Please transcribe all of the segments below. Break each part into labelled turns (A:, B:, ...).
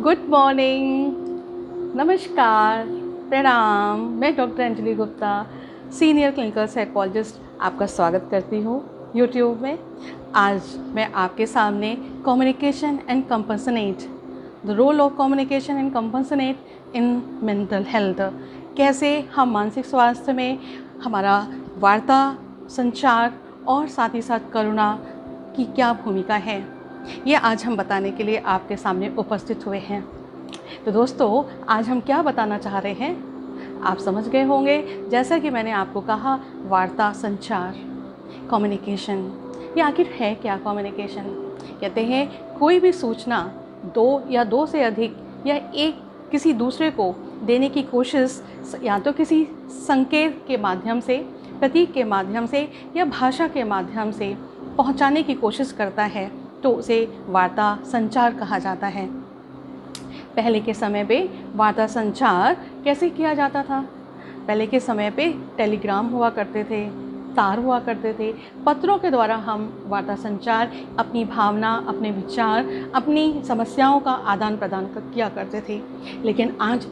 A: Good morning, नमस्कार, प्रणाम। मैं doctor Anjali Gupta, senior clinical psychologist, आपका स्वागत करती हूँ यूट्यूब में। आज मैं आपके सामने communication and compensate, the role of communication and compensate in mental health, कैसे हम मानसिक स्वास्थ्य में हमारा वार्ता, संचार और साथ ही साथ करुणा की क्या भूमिका है, ये आज हम बताने के लिए आपके सामने उपस्थित हुए हैं। तो दोस्तों, आज हम क्या बताना चाह रहे हैं आप समझ गए होंगे। जैसा कि मैंने आपको कहा, वार्ता, संचार, कम्युनिकेशन, ये आखिर है क्या? कम्युनिकेशन कहते हैं कोई भी सूचना दो या दो से अधिक या एक किसी दूसरे को देने की कोशिश, या तो किसी संकेत के माध्यम से, प्रतीक के माध्यम से या भाषा के माध्यम से पहुंचाने की कोशिश करता है, तो उसे वार्ता संचार कहा जाता है। पहले के समय पे वार्ता संचार कैसे किया जाता था? पहले के समय पे टेलीग्राम हुआ करते थे, तार हुआ करते थे। पत्रों के द्वारा हम वार्ता संचार, अपनी भावना, अपने विचार, अपनी समस्याओं का आदान प्रदान किया करते थे। लेकिन आज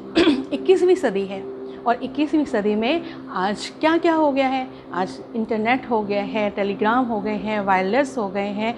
A: 21वीं सदी है और 21वीं सदी में आज क्या क्या हो गया है? आज इंटरनेट हो गया है, टेलीग्राम हो गए हैं, वायरलेस हो गए हैं,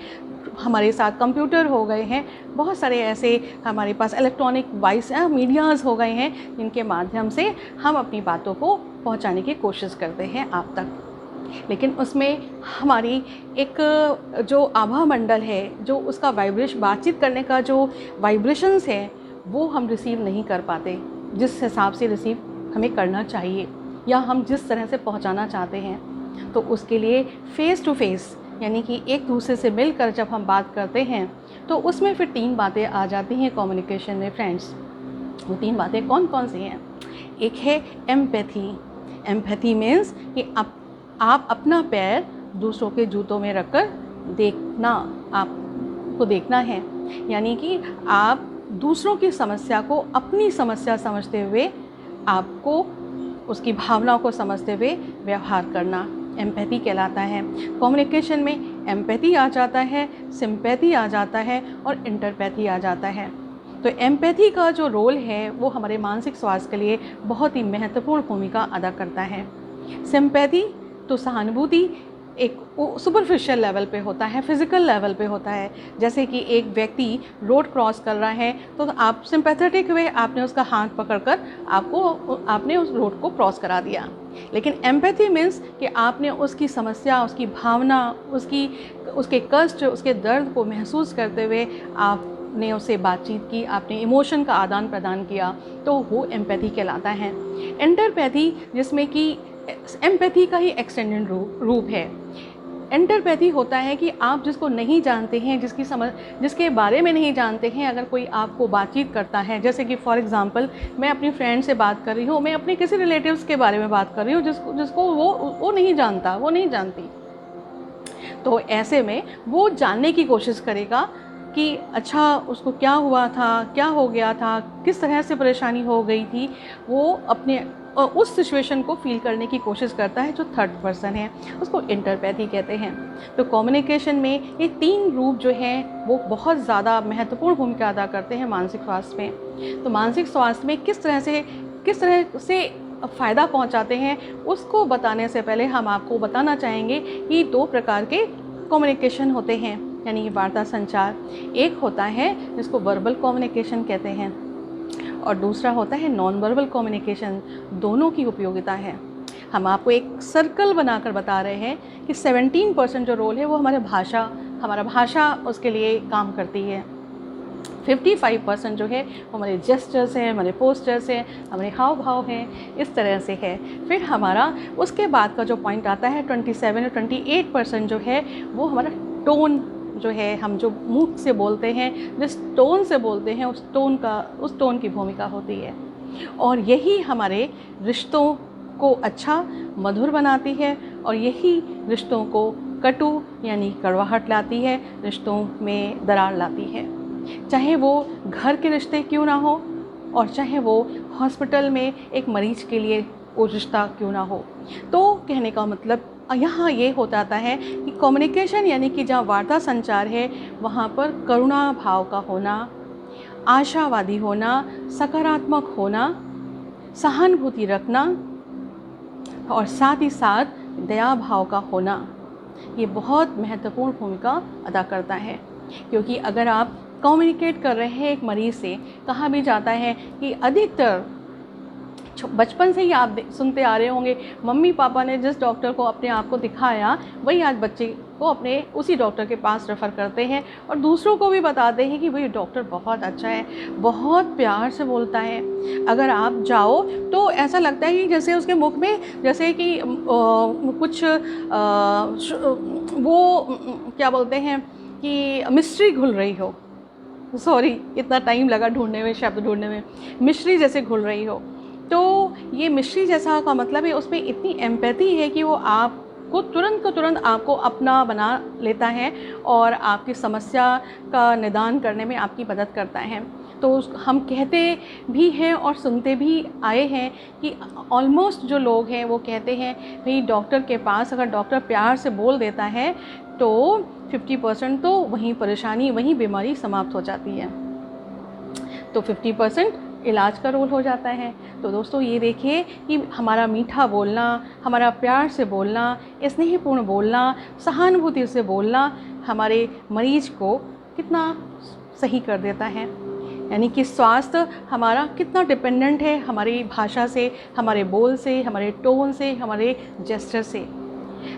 A: हमारे साथ कंप्यूटर हो गए हैं, बहुत सारे ऐसे हमारे पास इलेक्ट्रॉनिक वॉइस मीडियाज़ हो गए हैं, जिनके माध्यम से हम अपनी बातों को पहुंचाने की कोशिश करते हैं आप तक। लेकिन उसमें हमारी एक जो आभा मंडल है, जो उसका वाइब्रेशन, बातचीत करने का जो वाइब्रेशंस है, वो हम रिसीव नहीं कर पाते जिस हिसाब से रिसीव हमें करना चाहिए, या हम जिस तरह से पहुंचाना चाहते हैं। तो उसके लिए फ़ेस टू फेस, यानी कि एक दूसरे से मिलकर जब हम बात करते हैं, तो उसमें फिर 3 बातें आ जाती हैं कम्युनिकेशन में फ्रेंड्स। वो 3 बातें कौन कौन सी हैं? एक है एम्पैथी। एम्पैथी मीन्स कि आप अपना पैर दूसरों के जूतों में रखकर देखना, आपको देखना है, यानी कि आप दूसरों की समस्या को अपनी समस्या समझते हुए, आपको उसकी भावनाओं को समझते हुए व्यवहार करना एम्पैथी कहलाता है। कम्युनिकेशन में एम्पैथी आ जाता है, सिंपैथी आ जाता है और इंटरपैथी आ जाता है। तो एम्पैथी का जो रोल है वो हमारे मानसिक स्वास्थ्य के लिए बहुत ही महत्वपूर्ण भूमिका अदा करता है। सिंपैथी तो सहानुभूति एक सुपरफिशियल लेवल पे होता है, फिज़िकल लेवल पे होता है। जैसे कि एक व्यक्ति रोड क्रॉस कर रहा है, तो आप सिंपैथेटिक वे आपने उसका हाथ पकड़कर आपने उस रोड को क्रॉस करा दिया। लेकिन एम्पैथी मीन्स कि आपने उसकी समस्या, उसकी भावना, उसके कष्ट, उसके दर्द को महसूस करते हुए आपने उससे बातचीत की, आपने इमोशन का आदान प्रदान किया, तो वो एम्पैथी कहलाता है। इंटरपैथी, जिसमें कि एम्पैथी का ही एक्सटेंडेड रूप है। इंटरपैथी होता है कि आप जिसको नहीं जानते हैं, जिसके बारे में नहीं जानते हैं, अगर कोई आपको बातचीत करता है, जैसे कि फॉर एग्जांपल मैं अपनी फ्रेंड से बात कर रही हूँ, मैं अपने किसी रिलेटिव्स के बारे में बात कर रही हूँ जिसको वो नहीं जानता, वो नहीं जानती, तो ऐसे में वो जानने की कोशिश करेगा कि अच्छा उसको क्या हुआ था, क्या हो गया था, किस तरह से परेशानी हो गई थी। वो अपने उस सिचुएशन को फील करने की कोशिश करता है, जो थर्ड पर्सन है, उसको इंटरपैथी कहते हैं। तो कम्युनिकेशन में ये 3 रूप जो हैं वो बहुत ज़्यादा महत्वपूर्ण भूमिका अदा करते हैं मानसिक स्वास्थ्य में। तो मानसिक स्वास्थ्य में किस तरह से फ़ायदा पहुंचाते हैं, उसको बताने से पहले हम आपको बताना चाहेंगे कि 2 प्रकार के कम्युनिकेशन होते हैं, यानी कि वार्ता संचार। एक होता है जिसको वर्बल कम्युनिकेशन कहते हैं, और दूसरा होता है नॉन वर्बल कम्युनिकेशन। दोनों की उपयोगिता है। हम आपको एक सर्कल बनाकर बता रहे हैं कि 17% जो रोल है वो हमारा भाषा उसके लिए काम करती है। 55% जो है वो हमारे जेस्चर्स हैं, हमारे पोस्चर्स हैं, हमारे हाव भाव हैं, इस तरह से है। फिर हमारा उसके बाद का जो पॉइंट आता है 27 और 28% जो है वो हमारा टोन जो है, हम जो मुंह से बोलते हैं, जिस टोन से बोलते हैं, उस टोन की भूमिका होती है। और यही हमारे रिश्तों को अच्छा, मधुर बनाती है, और यही रिश्तों को कटु यानी कड़वाहट लाती है, रिश्तों में दरार लाती है। चाहे वो घर के रिश्ते क्यों ना हो, और चाहे वो हॉस्पिटल में एक मरीज के लिए वो रिश्ता क्यों ना हो। तो कहने का मतलब यहाँ ये हो जाता है कि कम्युनिकेशन यानी कि जहाँ वार्ता संचार है, वहाँ पर करुणा भाव का होना, आशावादी होना, सकारात्मक होना, सहानुभूति रखना और साथ ही साथ दया भाव का होना, ये बहुत महत्वपूर्ण भूमिका अदा करता है। क्योंकि अगर आप कम्युनिकेट कर रहे हैं एक मरीज़ से, कहा भी जाता है कि अधिकतर बचपन से ही आप सुनते आ रहे होंगे, मम्मी पापा ने जिस डॉक्टर को अपने आप को दिखाया वही आज बच्चे को अपने उसी डॉक्टर के पास रेफ़र करते हैं और दूसरों को भी बताते हैं कि भाई डॉक्टर बहुत अच्छा है, बहुत प्यार से बोलता है। अगर आप जाओ तो ऐसा लगता है कि जैसे उसके मुख में जैसे कि कुछ क्या बोलते हैं कि मिश्री घुल रही हो। सॉरी, इतना टाइम लगा ढूंढने में, शब्द ढूंढने में। मिश्री जैसे घुल रही हो, तो ये मिश्री जैसा का मतलब है उसमें इतनी एम्पैथी है कि वो आपको तुरंत आपको अपना बना लेता है और आपकी समस्या का निदान करने में आपकी मदद करता है। तो हम कहते भी हैं और सुनते भी आए हैं कि ऑलमोस्ट जो लोग हैं वो कहते हैं भाई डॉक्टर के पास अगर डॉक्टर प्यार से बोल देता है तो 50% तो वहीं परेशानी, वहीं बीमारी समाप्त हो जाती है। तो 50% इलाज का रोल हो जाता है। तो दोस्तों ये देखिए कि हमारा मीठा बोलना, हमारा प्यार से बोलना, स्नेहपूर्ण बोलना, सहानुभूति से बोलना हमारे मरीज को कितना सही कर देता है। यानी कि स्वास्थ्य हमारा कितना डिपेंडेंट है हमारी भाषा से, हमारे बोल से, हमारे टोन से, हमारे जेस्चर से।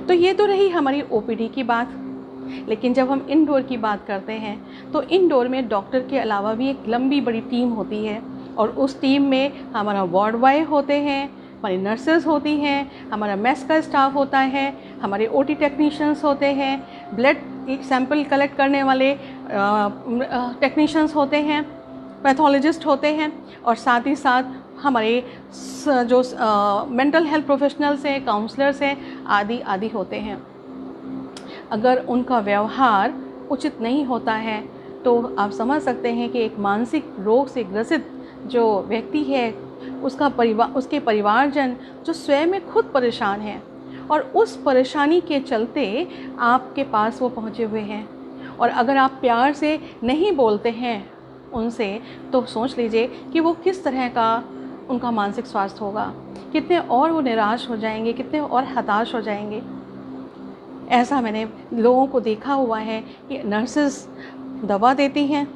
A: तो ये तो रही हमारी ओपीडी की बात। लेकिन जब हम इंडोर की बात करते हैं तो इंडोर में डॉक्टर के अलावा भी एक लंबी बड़ी टीम होती है और उस टीम में हमारा वार्ड बॉय होते हैं, हमारी नर्सेज होती हैं, हमारा मेस का स्टाफ होता है, हमारे ओटी टेक्नीशियंस होते हैं, ब्लड सैंपल कलेक्ट करने वाले टेक्नीशियंस होते हैं, पैथोलॉजिस्ट होते हैं और साथ ही साथ हमारे जो मेंटल हेल्थ प्रोफेशनल्स हैं, काउंसलर्स हैं, आदि आदि होते हैं। अगर उनका व्यवहार उचित नहीं होता है तो आप समझ सकते हैं कि एक मानसिक रोग से ग्रसित जो व्यक्ति है उसके परिवारजन जो स्वयं में खुद परेशान हैं और उस परेशानी के चलते आपके पास वो पहुँचे हुए हैं और अगर आप प्यार से नहीं बोलते हैं उनसे तो सोच लीजिए कि वो किस तरह का उनका मानसिक स्वास्थ्य होगा, कितने और वो निराश हो जाएंगे, कितने और हताश हो जाएंगे। ऐसा मैंने लोगों को देखा हुआ है कि नर्सेस दवा देती हैं,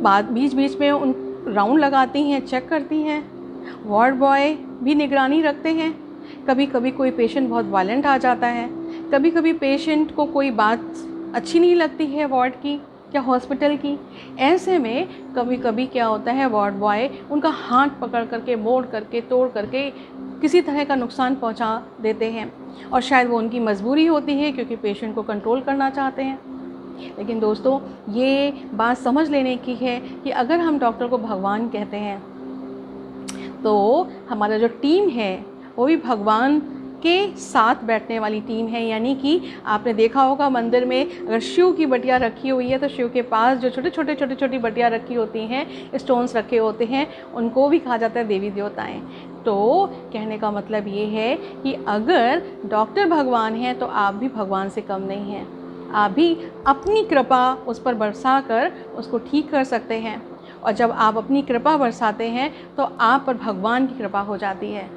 A: बीच बीच में उन राउंड लगाती हैं, चेक करती हैं, वार्ड बॉय भी निगरानी रखते हैं। कभी कभी कोई पेशेंट बहुत वायलेंट आ जाता है, कभी कभी पेशेंट को कोई बात अच्छी नहीं लगती है वार्ड की या हॉस्पिटल की। ऐसे में कभी कभी क्या होता है, वार्ड बॉय उनका हाथ पकड़ करके, मोड़ करके, तोड़ करके किसी तरह का नुकसान पहुंचा देते हैं और शायद वो उनकी मजबूरी होती है क्योंकि पेशेंट को कंट्रोल करना चाहते हैं। लेकिन दोस्तों ये बात समझ लेने की है कि अगर हम डॉक्टर को भगवान कहते हैं तो हमारा जो टीम है वो भी भगवान के साथ बैठने वाली टीम है। यानी कि आपने देखा होगा मंदिर में अगर शिव की बटिया रखी हुई है तो शिव के पास जो छोटी बटिया रखी होती हैं, स्टोन्स रखे होते हैं, उनको भी कहा जाता है देवी देवताएं। तो कहने का मतलब ये है कि अगर डॉक्टर भगवान हैं तो आप भी भगवान से कम नहीं हैं। आप भी अपनी कृपा उस पर बरसा कर उसको ठीक कर सकते हैं और जब आप अपनी कृपा बरसाते हैं तो आप पर भगवान की कृपा हो जाती है।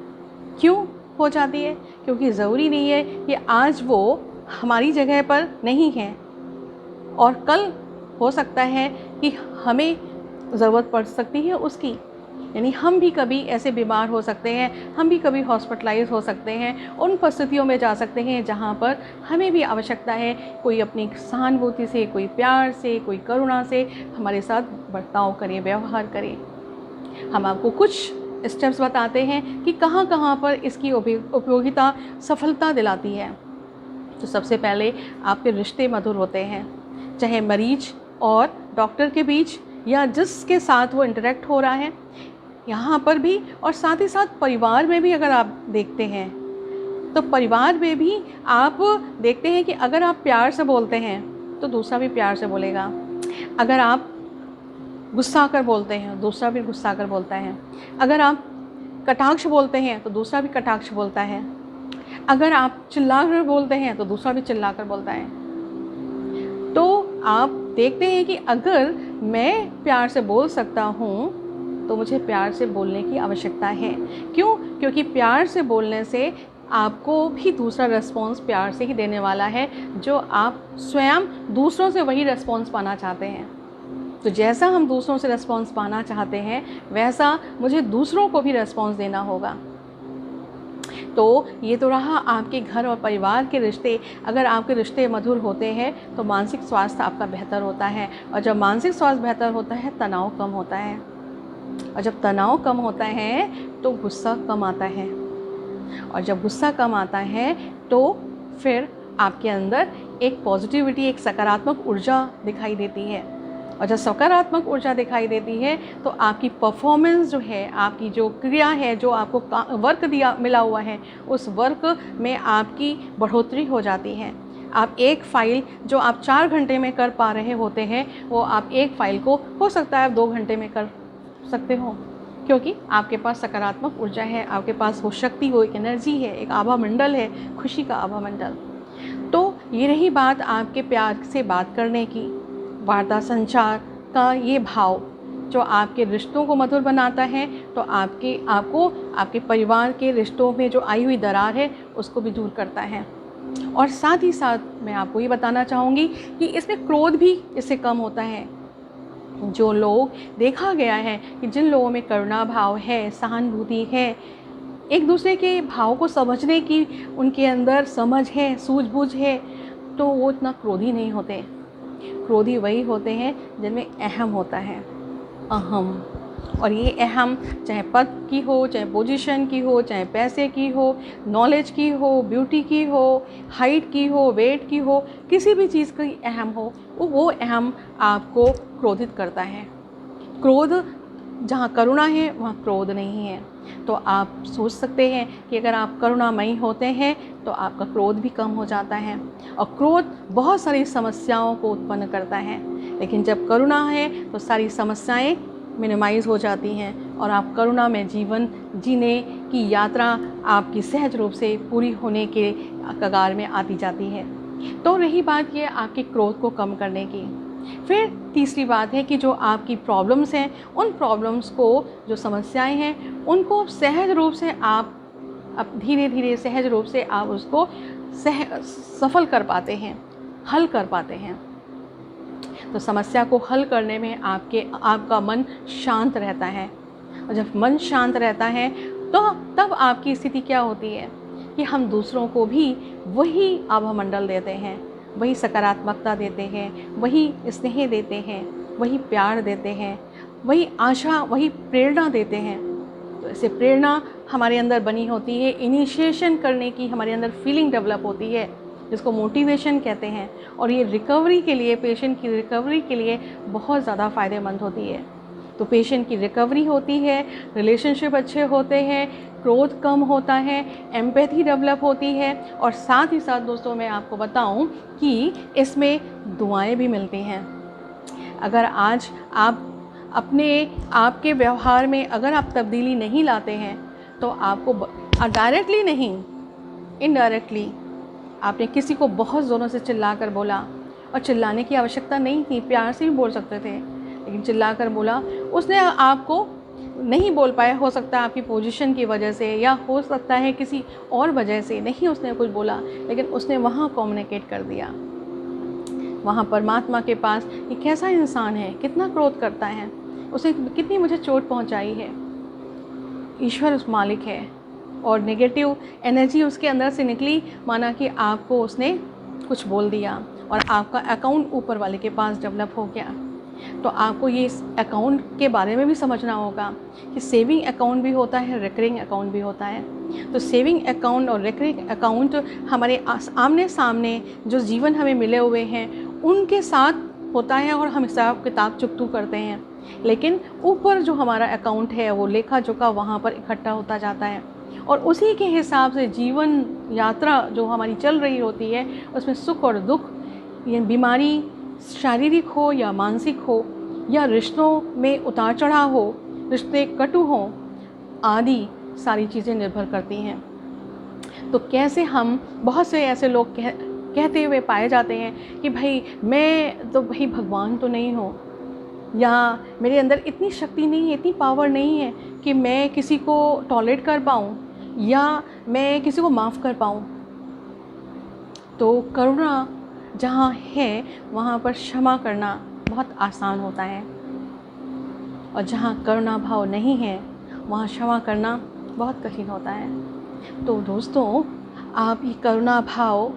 A: क्यों हो जाती है? क्योंकि ज़रूरी नहीं है कि आज वो हमारी जगह पर नहीं हैं और कल हो सकता है कि हमें ज़रूरत पड़ सकती है उसकी। यानी हम भी कभी ऐसे बीमार हो सकते हैं, हम भी कभी हॉस्पिटलाइज हो सकते हैं, उन परिस्थितियों में जा सकते हैं जहाँ पर हमें भी आवश्यकता है कोई अपनी सहानुभूति से, कोई प्यार से, कोई करुणा से हमारे साथ बर्ताव करे, व्यवहार करे। हम आपको कुछ स्टेप्स बताते हैं कि कहाँ कहाँ पर इसकी उपयोगिता सफलता दिलाती है। तो सबसे पहले आपके रिश्ते मधुर होते हैं, चाहे मरीज और डॉक्टर के बीच या जिसके साथ वो इंटरेक्ट हो रहा है, यहाँ पर भी और साथ ही साथ परिवार में भी अगर आप देखते हैं तो परिवार में भी आप देखते हैं कि अगर आप प्यार से बोलते हैं तो दूसरा भी प्यार से बोलेगा। अगर आप गुस्सा कर बोलते हैं दूसरा भी गुस्सा कर बोलता है। अगर आप कटाक्ष बोलते हैं तो दूसरा भी कटाक्ष बोलता है। अगर आप चिल्ला कर बोलते हैं तो दूसरा भी चिल्ला कर बोलता है। तो आप देखते हैं कि अगर मैं प्यार से बोल सकता हूँ तो मुझे प्यार से बोलने की आवश्यकता है। क्यों? क्योंकि प्यार से बोलने से आपको भी दूसरा रिस्पॉन्स प्यार से ही देने वाला है, जो आप स्वयं दूसरों से वही रिस्पॉन्स पाना चाहते हैं। तो जैसा हम दूसरों से रिस्पॉन्स पाना चाहते हैं वैसा मुझे दूसरों को भी रिस्पॉन्स देना होगा। तो ये तो रहा आपके घर और परिवार के रिश्ते। अगर आपके रिश्ते मधुर होते हैं तो मानसिक स्वास्थ्य आपका बेहतर होता है, और जब मानसिक स्वास्थ्य बेहतर होता है तनाव कम होता है, और जब तनाव कम होता है तो गुस्सा कम आता है, और जब गुस्सा कम आता है तो फिर आपके अंदर एक पॉजिटिविटी, एक सकारात्मक ऊर्जा दिखाई देती है। और जब सकारात्मक ऊर्जा दिखाई देती है तो आपकी परफॉर्मेंस जो है, आपकी जो क्रिया है, जो आपको वर्क मिला हुआ है, उस वर्क में आपकी बढ़ोतरी हो जाती है। आप एक फ़ाइल जो आप 4 घंटे में कर पा रहे होते हैं, वो आप एक फ़ाइल को हो सकता है आप 2 घंटे में कर सकते हो, क्योंकि आपके पास सकारात्मक ऊर्जा है, आपके पास वो शक्ति, वो एक एनर्जी है, एक आभा मंडल है, खुशी का आभा मंडल। तो ये रही बात आपके प्यार से बात करने की, वार्ता संचार का ये भाव जो आपके रिश्तों को मधुर बनाता है, तो आपको आपके परिवार के रिश्तों में जो आई हुई दरार है उसको भी दूर करता है। और साथ ही साथ मैं आपको ये बताना चाहूँगी कि इसमें क्रोध भी इससे कम होता है। जो लोग देखा गया है कि जिन लोगों में करुणा भाव है, सहानुभूति है, एक दूसरे के भाव को समझने की उनके अंदर समझ है, सूझबूझ है, तो वो इतना क्रोधी नहीं होते। क्रोधी वही होते हैं जिनमें अहम होता है, अहम। और ये अहम चाहे पद की हो, चाहे पोजीशन की हो, चाहे पैसे की हो, नॉलेज की हो, ब्यूटी की हो, हाइट की हो, वेट की हो, किसी भी चीज़ की अहम हो, वो अहम आपको क्रोधित करता है। क्रोध, जहाँ करुणा है वहाँ क्रोध नहीं है। तो आप सोच सकते हैं कि अगर आप करुणामयी होते हैं तो आपका क्रोध भी कम हो जाता है। और क्रोध बहुत सारी समस्याओं को उत्पन्न करता है, लेकिन जब करुणा है तो सारी समस्याएं मिनिमाइज़ हो जाती हैं और आप करुणा में जीवन जीने की यात्रा आपकी सहज रूप से पूरी होने के कगार में आती जाती है। तो रही बात ये आपके क्रोध को कम करने की। फिर तीसरी बात है कि जो आपकी प्रॉब्लम्स हैं, उन प्रॉब्लम्स को, जो समस्याएं हैं, उनको सहज रूप से आप अब धीरे धीरे सहज रूप से आप उसको सफल कर पाते हैं, हल कर पाते हैं। तो समस्या को हल करने में आपका मन शांत रहता है, और जब मन शांत रहता है तो तब आपकी स्थिति क्या होती है कि हम दूसरों को भी वही आभा मंडल देते हैं, वही सकारात्मकता देते हैं, वही स्नेह देते हैं, वही प्यार देते हैं, वही आशा, वही प्रेरणा देते हैं। तो ऐसे प्रेरणा हमारे अंदर बनी होती है, इनिशिएशन करने की हमारे अंदर फीलिंग डेवलप होती है, जिसको मोटिवेशन कहते हैं। और ये रिकवरी के लिए, पेशेंट की रिकवरी के लिए बहुत ज़्यादा फ़ायदेमंद होती है। तो पेशेंट की रिकवरी होती है, रिलेशनशिप अच्छे होते हैं, क्रोध कम होता है, एम्पैथी डेवलप होती है, और साथ ही साथ दोस्तों मैं आपको बताऊं कि इसमें दुआएं भी मिलती हैं। अगर आज आप आपके व्यवहार में अगर आप तब्दीली नहीं लाते हैं तो आपको डायरेक्टली नहीं, इनडायरेक्टली आपने किसी को बहुत ज़ोरों से चिल्ला कर बोला, और चिल्लाने की आवश्यकता नहीं थी, प्यार से भी बोल सकते थे, लेकिन चिल्ला कर बोला, उसने आपको नहीं बोल पाया, हो सकता है आपकी पोजीशन की वजह से, या हो सकता है किसी और वजह से नहीं उसने कुछ बोला, लेकिन उसने वहाँ कम्युनिकेट कर दिया। वहाँ परमात्मा के पास ये कैसा इंसान है, कितना क्रोध करता है, उसे कितनी मुझे चोट पहुँचाई है, ईश्वर उस मालिक है, और नेगेटिव एनर्जी उसके अंदर से निकली, माना कि आपको उसने कुछ बोल दिया और आपका अकाउंट ऊपर वाले के पास डेवलप हो गया। तो आपको ये इस अकाउंट के बारे में भी समझना होगा कि सेविंग अकाउंट भी होता है, रिकरिंग अकाउंट भी होता है। तो सेविंग अकाउंट और रिकरिंग अकाउंट हमारे आमने सामने जो जीवन हमें मिले हुए हैं उनके साथ होता है, और हम हिसाब किताब चुकतू करते हैं, लेकिन ऊपर जो हमारा अकाउंट है वो लेखा जोखा वहाँ पर इकट्ठा होता जाता है, और उसी के हिसाब से जीवन यात्रा जो हमारी चल रही होती है उसमें सुख और दुख, ये बीमारी शारीरिक हो या मानसिक हो, या रिश्तों में उतार चढ़ाव हो, रिश्ते कटु हों, आदि सारी चीज़ें निर्भर करती हैं। तो कैसे हम, बहुत से ऐसे लोग कहते हुए पाए जाते हैं कि भाई मैं तो भाई भगवान तो नहीं हूँ, या मेरे अंदर इतनी शक्ति नहीं है, इतनी पावर नहीं है कि मैं किसी को टॉलरेट कर पाऊँ या मैं किसी को माफ़ कर पाऊँ। तो करुणा जहाँ है वहाँ पर क्षमा करना बहुत आसान होता है, और जहाँ करुणा भाव नहीं है वहाँ क्षमा करना बहुत कठिन होता है। तो दोस्तों, आप ये करुणा भाव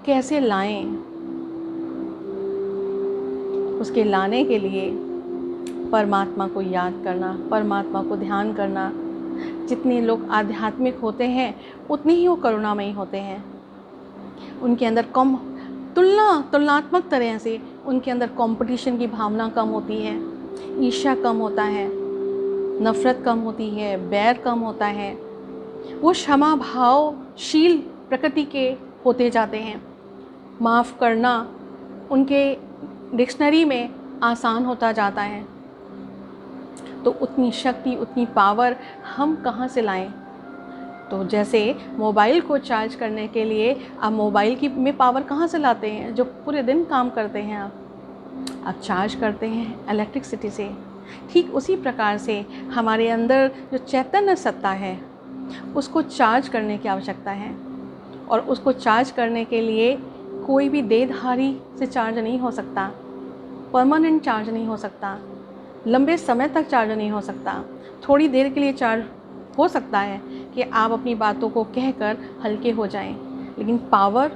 A: कैसे लाएं? उसके लाने के लिए परमात्मा को याद करना, परमात्मा को ध्यान करना। जितने लोग आध्यात्मिक होते हैं उतने ही वो करुणामयी होते हैं। उनके अंदर कम तुलनात्मक तरह से उनके अंदर कंपटीशन की भावना कम होती है, ईर्ष्या कम होता है, नफ़रत कम होती है, बैर कम होता है। वो क्षमा भावशील प्रकृति के होते जाते हैं। माफ़ करना उनके डिक्शनरी में आसान होता जाता है। तो उतनी शक्ति, उतनी पावर हम कहाँ से लाएं? तो जैसे मोबाइल को चार्ज करने के लिए आप मोबाइल की में पावर कहाँ से लाते हैं? जो पूरे दिन काम करते हैं आप चार्ज करते हैं इलेक्ट्रिसिटी से। ठीक उसी प्रकार से हमारे अंदर जो चैतन्य सत्ता है उसको चार्ज करने की आवश्यकता है, और उसको चार्ज करने के लिए कोई भी देहधारी से चार्ज नहीं हो सकता, परमानेंट चार्ज नहीं हो सकता, लंबे समय तक चार्ज नहीं हो सकता। थोड़ी देर के लिए चार्ज हो सकता है कि आप अपनी बातों को कहकर हल्के हो जाएं, लेकिन पावर,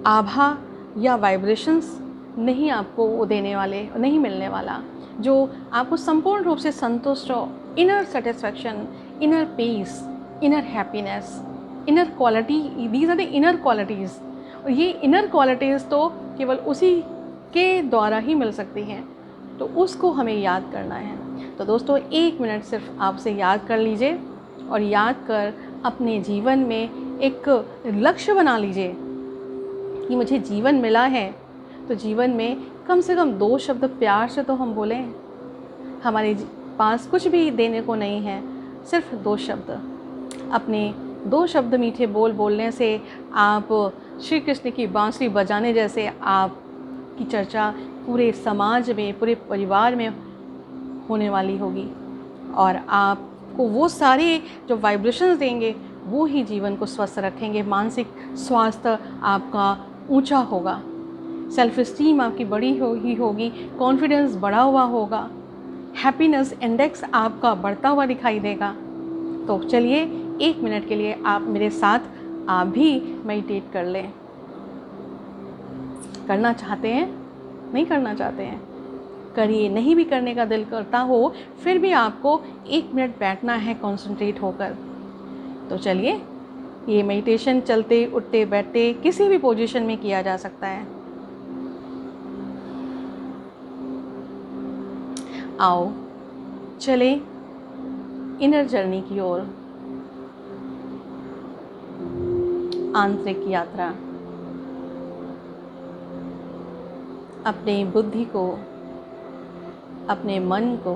A: आभा या वाइब्रेशंस नहीं आपको वो देने वाले, नहीं मिलने वाला जो आपको संपूर्ण रूप से संतुष्ट हो। Inner satisfaction, inner peace, inner happiness, inner quality, these are the inner qualities. और ये इनर क्वालिटीज़ तो केवल उसी के द्वारा ही मिल सकती हैं, तो उसको हमें याद करना है। तो दोस्तों, 1 मिनट सिर्फ आपसे याद कर लीजिए, और याद कर अपने जीवन में एक लक्ष्य बना लीजिए कि मुझे जीवन मिला है तो जीवन में कम से कम 2 शब्द प्यार से तो हम बोलें। हमारे पास कुछ भी देने को नहीं है, सिर्फ 2 शब्द। अपने 2 शब्द मीठे बोलने से आप श्री कृष्ण की बांसुरी बजाने जैसे आपकी चर्चा पूरे समाज में, पूरे परिवार में होने वाली होगी, और आपको वो सारे जो वाइब्रेशंस देंगे वो ही जीवन को स्वस्थ रखेंगे। मानसिक स्वास्थ्य आपका ऊंचा होगा, सेल्फ इस्टीम आपकी बड़ी होगी, कॉन्फिडेंस बढ़ा हुआ होगा, हैप्पीनेस इंडेक्स आपका बढ़ता हुआ दिखाई देगा। तो चलिए 1 मिनट के लिए आप मेरे साथ आप भी मेडिटेट कर लें। करना चाहते हैं, नहीं करना चाहते हैं, करिए। नहीं भी करने का दिल करता हो फिर भी आपको 1 मिनट बैठना है कंसंट्रेट होकर। तो चलिए, ये मेडिटेशन चलते, उठते, बैठते किसी भी पोजीशन में किया जा सकता है। आओ चले इनर जर्नी की ओर, आंतरिक यात्रा। अपने बुद्धि को, अपने मन को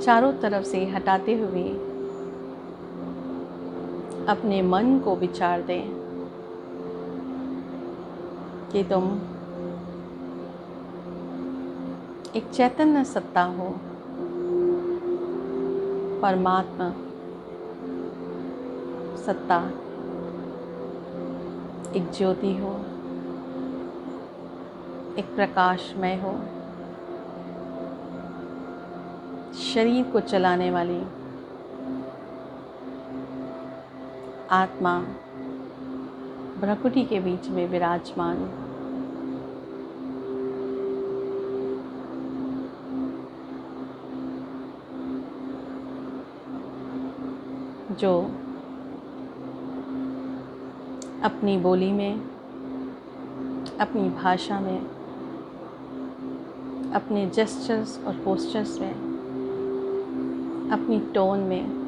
A: चारों तरफ से हटाते हुए अपने मन को विचार दें कि तुम एक चैतन्य सत्ता हो, परमात्मा सत्ता, एक ज्योति हो, एक प्रकाशमय हो, शरीर को चलाने वाली आत्मा भ्रकुटी के बीच में विराजमान। जो अपनी बोली में, अपनी भाषा में, अपने जेस्चर्स और पोस्चर्स में, अपनी टोन में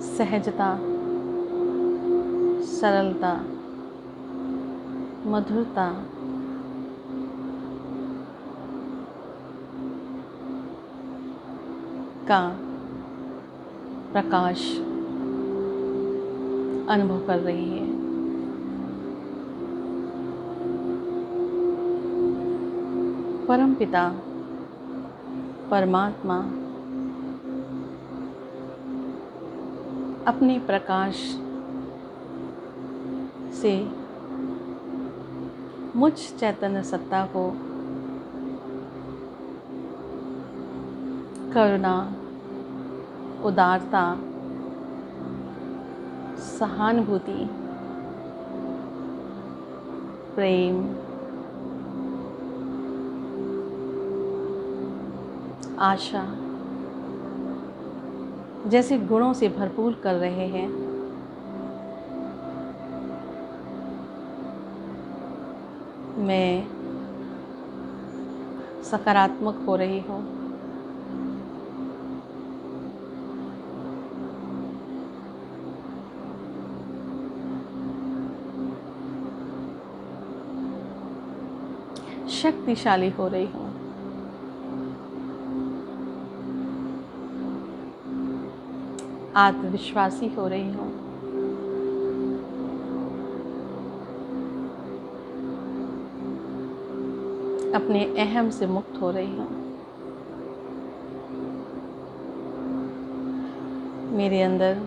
A: सहजता, सरलता, मधुरता, का प्रकाश अनुभव कर रही है। परमपिता परमात्मा अपने प्रकाश से मुझ चैतन्य सत्ता को करुणा, उदारता, सहानुभूति, प्रेम, आशा जैसे गुणों से भरपूर कर रहे हैं। मैं सकारात्मक हो रही हूँ। शक्तिशाली हो रही हूँ। आत्मविश्वासी हो रही हूँ। अपने अहम से मुक्त हो रही हूँ। मेरे अंदर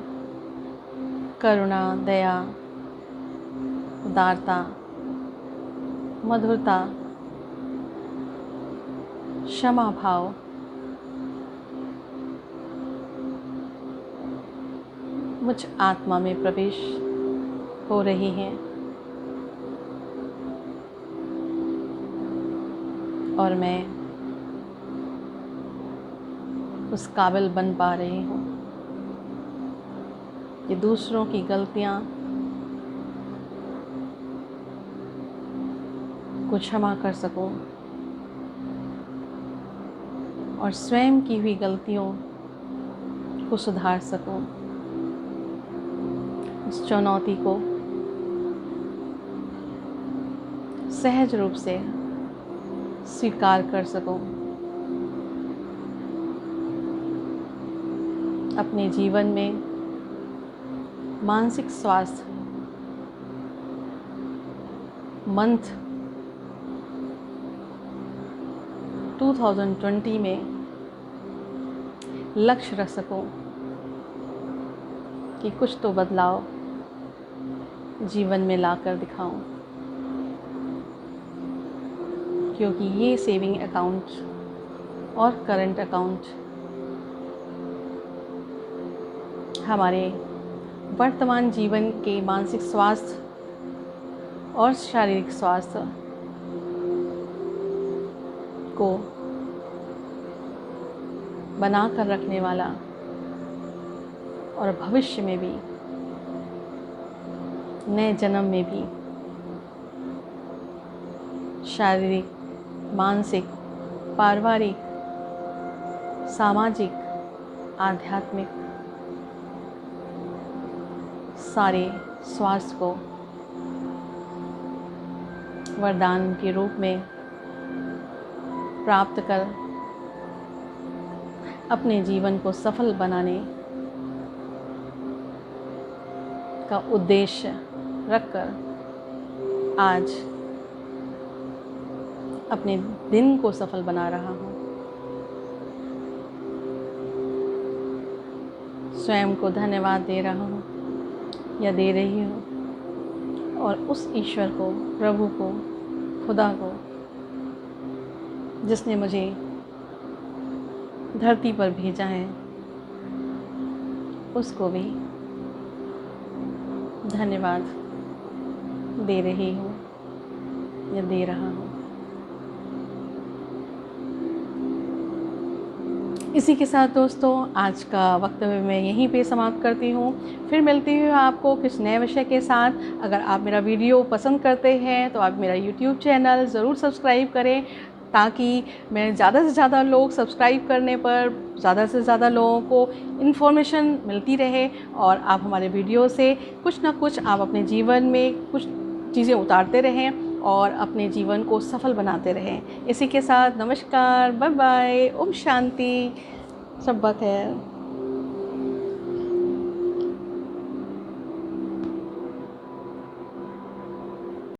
A: करुणा, दया, उदारता, मधुरता, क्षमा भाव, मुझ आत्मा में प्रवेश हो रही हैं और मैं उस काबिल बन पा रही हूँ कि दूसरों की गलतियाँ को क्षमा कर सकूं और स्वयं की हुई गलतियों को सुधार सकूं। इस चुनौती को सहज रूप से स्वीकार कर सकूं। अपने जीवन में मानसिक स्वास्थ्य मंथ 2020 में लक्ष्य रख सकूं कि कुछ तो बदलाव जीवन में लाकर दिखाऊं, क्योंकि ये सेविंग अकाउंट और करंट अकाउंट हमारे वर्तमान जीवन के मानसिक स्वास्थ्य और शारीरिक स्वास्थ्य को बना कर रखने वाला और भविष्य में भी, नए जन्म में भी शारीरिक, मानसिक, पारिवारिक, सामाजिक, आध्यात्मिक सारे स्वास्थ्य को वरदान के रूप में प्राप्त कर अपने जीवन को सफल बनाने का उद्देश्य रखकर आज अपने दिन को सफल बना रहा हूँ। स्वयं को धन्यवाद दे रहा हूँ या दे रही हूँ और उस ईश्वर को, प्रभु को, खुदा को, जिसने मुझे धरती पर भेजा है, उसको भी धन्यवाद दे रही हूँ या दे रहा हूँ। इसी के साथ दोस्तों आज का वक्तव्य मैं यहीं पे समाप्त करती हूँ। फिर मिलती हूँ आपको किस नए विषय के साथ। अगर आप मेरा वीडियो पसंद करते हैं तो आप मेरा यूट्यूब चैनल ज़रूर सब्सक्राइब करें, ताकि मैं ज़्यादा से ज़्यादा लोग सब्सक्राइब करने पर ज़्यादा से ज़्यादा लोगों को इन्फॉर्मेशन मिलती रहे और आप हमारे वीडियो से कुछ ना कुछ आप अपने जीवन में कुछ चीज़ें उतारते रहें और अपने जीवन को सफल बनाते रहें। इसी के साथ नमस्कार, बाय बाय, ओम शांति, सब खैर।